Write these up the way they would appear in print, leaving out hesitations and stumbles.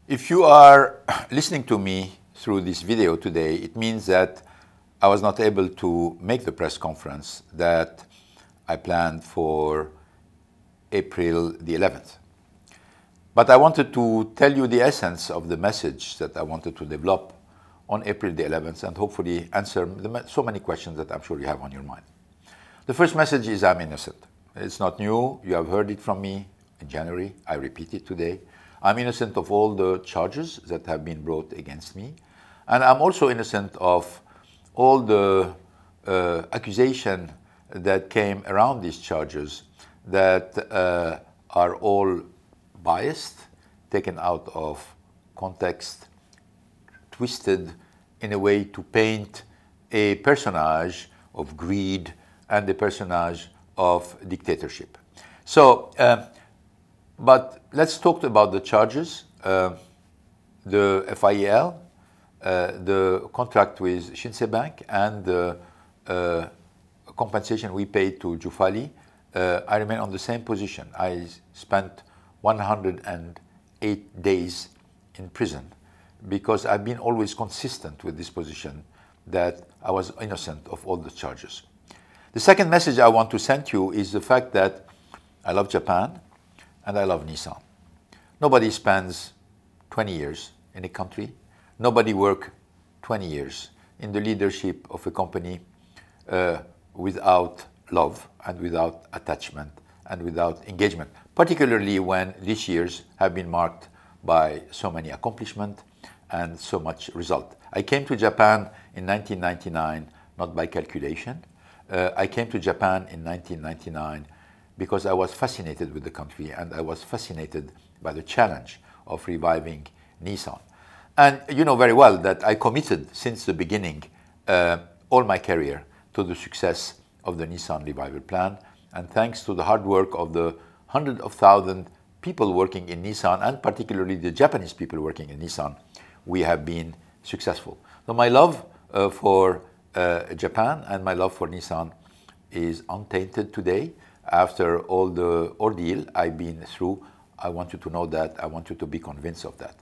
If you are listening to me through this video today, it means that I was not able to make the press conference that I planned for April the 11th. But I wanted to tell you the essence of the message that I wanted to develop on April the 11th and hopefully answer so many questions that I'm sure you have on your mind. The first message is I'm innocent. It's not new. You have heard it from me in January. I repeat it today. I'm innocent of all the charges that have been brought against me. And I'm also innocent of all the accusation that came around these charges that are all biased, taken out of context, twisted in a way to paint a personage of greed and a personage of dictatorship. So, but let's talk about the charges, the FIEL, the contract with Shinsei Bank, and the compensation we paid to Jufali. I remain on the same position. I spent 108 days in prison because I've been always consistent with this position that I was innocent of all the charges. The second message I want to send you is the fact that I love Japan and I love Nissan. Nobody spends 20 years in a country. Nobody works 20 years in the leadership of a company without love and without attachment and without engagement, particularly when these years have been marked by so many accomplishments and so much result. I came to Japan in 1999, not by calculation. I came to Japan in 1999 because I was fascinated with the country and I was fascinated by the challenge of reviving Nissan. And you know very well that I committed since the beginning all my career to the success of the Nissan revival plan. And thanks to the hard work of the hundreds of thousands people working in Nissan, and particularly the Japanese people working in Nissan, we have been successful. So my love for Japan and my love for Nissan is untainted today. After all the ordeal I've been through, I want you to know that. I want you to be convinced of that.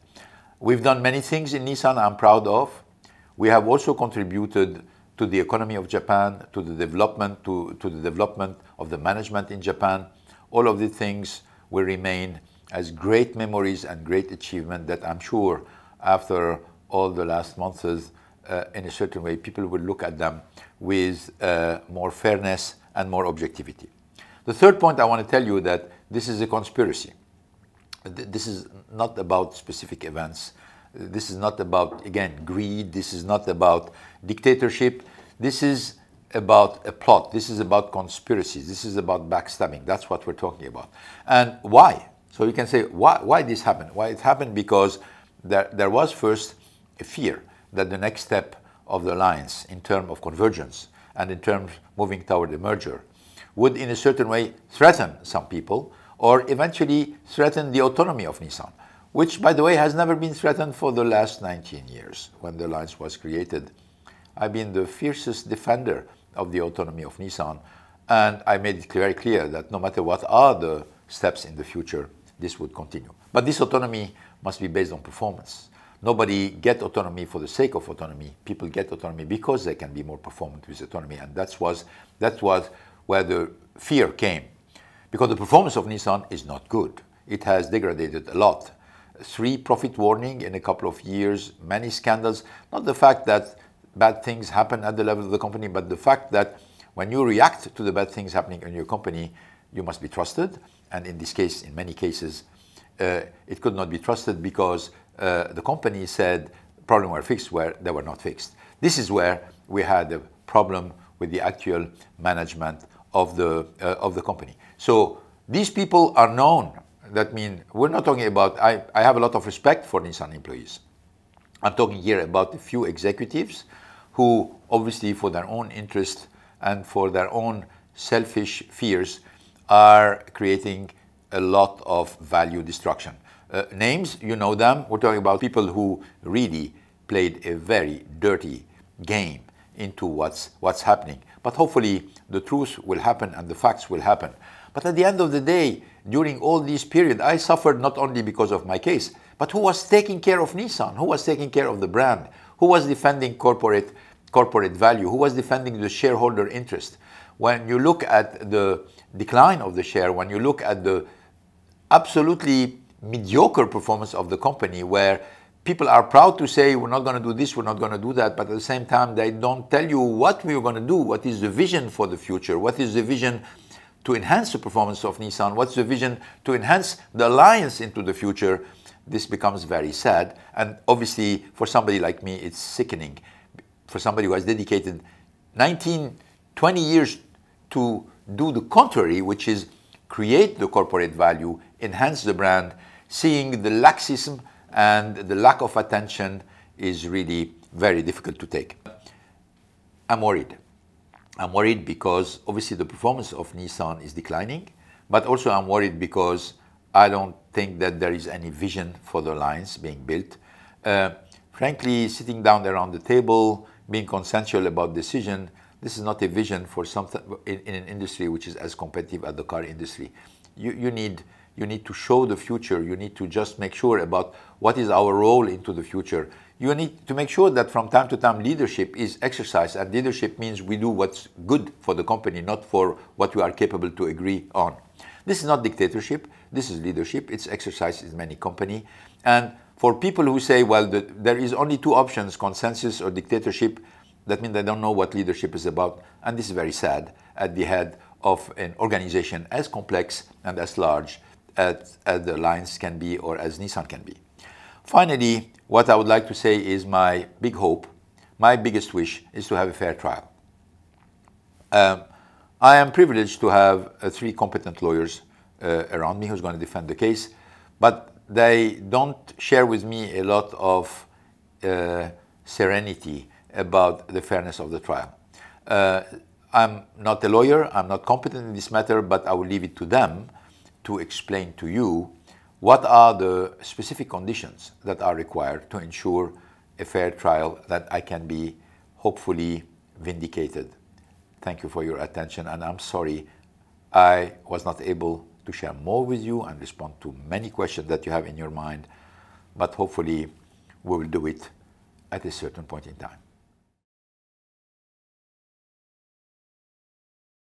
We've done many things in Nissan I'm proud of. We have also contributed to the economy of Japan, to the development, to the development of the management in Japan. All of these things will remain as great memories and great achievement that I'm sure after all the last months, in a certain way, people will look at them with more fairness and more objectivity. The third point I want to tell you that this is a conspiracy. This is not about specific events. This is not about, again, greed. This is not about dictatorship. This is about a plot. This is about conspiracies. This is about backstabbing. That's what we're talking about. And why? So you can say, why this happened? Why it happened? Because there was first a fear that the next step of the alliance in terms of convergence and in terms of moving toward a merger would in a certain way threaten some people or eventually threaten the autonomy of Nissan, which, by the way, has never been threatened for the last 19 years when the alliance was created. I've been the fiercest defender of the autonomy of Nissan, and I made it very clear that no matter what are the steps in the future, this would continue. But this autonomy must be based on performance. Nobody gets autonomy for the sake of autonomy. People get autonomy because they can be more performant with autonomy, and that was where the fear came. Because the performance of Nissan is not good. It has degraded a lot. 3 profit warning in a couple of years, many scandals. Not the fact that bad things happen at the level of the company, but the fact that when you react to the bad things happening in your company, you must be trusted. And in this case, in many cases, it could not be trusted because the company said problems were fixed where they were not fixed. This is where we had a problem with the actual management of the company. So these people are known. That means we're not talking about, I have a lot of respect for Nissan employees. I'm talking here about a few executives who obviously for their own interest and for their own selfish fears are creating a lot of value destruction. Names, you know them. We're talking about people who really played a very dirty game into what's happening. But hopefully the truth will happen and the facts will happen. But at the end of the day, during all this period, I suffered not only because of my case, but But who was taking care of Nissan? Who was taking care of the brand? Who was defending corporate value? Who was defending the shareholder interest? When you look at the decline of the share, when you look at the absolutely mediocre performance of the company, where people are proud to say, we're not going to do this, we're not going to do that, but at the same time, they don't tell you what we're going to do, what is the vision for the future, what is the vision to enhance the performance of Nissan, what's the vision to enhance the alliance into the future. This becomes very sad. And obviously, for somebody like me, it's sickening. For somebody who has dedicated 19, 20 years to do the contrary, which is create the corporate value, enhance the brand, seeing the laxism and the lack of attention is really very difficult to take. I'm worried. I'm worried because obviously the performance of Nissan is declining, but also I'm worried because I don't think that there is any vision for the alliance being built. Frankly, sitting down around the table, being consensual about decision, this is not a vision for something in an industry which is as competitive as the car industry. You need to show the future. You need to just make sure about what is our role into the future. You need to make sure that from time to time leadership is exercised, and leadership means we do what's good for the company, not for what we are capable to agree on. This is not dictatorship. This is leadership. It's exercised in many companies. And for people who say, well, there is only two options, consensus or dictatorship, that means they don't know what leadership is about. And this is very sad at the head of an organization as complex and as large as the Alliance can be or as Nissan can be. Finally, what I would like to say is my big hope, my biggest wish is to have a fair trial. I am privileged to have three competent lawyers around me who's going to defend the case, but they don't share with me a lot of serenity about the fairness of the trial. I'm not a lawyer, I'm not competent in this matter, but I will leave it to them to explain to you what are the specific conditions that are required to ensure a fair trial that I can be hopefully vindicated. Thank you for your attention, and I'm sorry I was not able to share more with you and respond to many questions that you have in your mind, but hopefully we will do it at a certain point in time.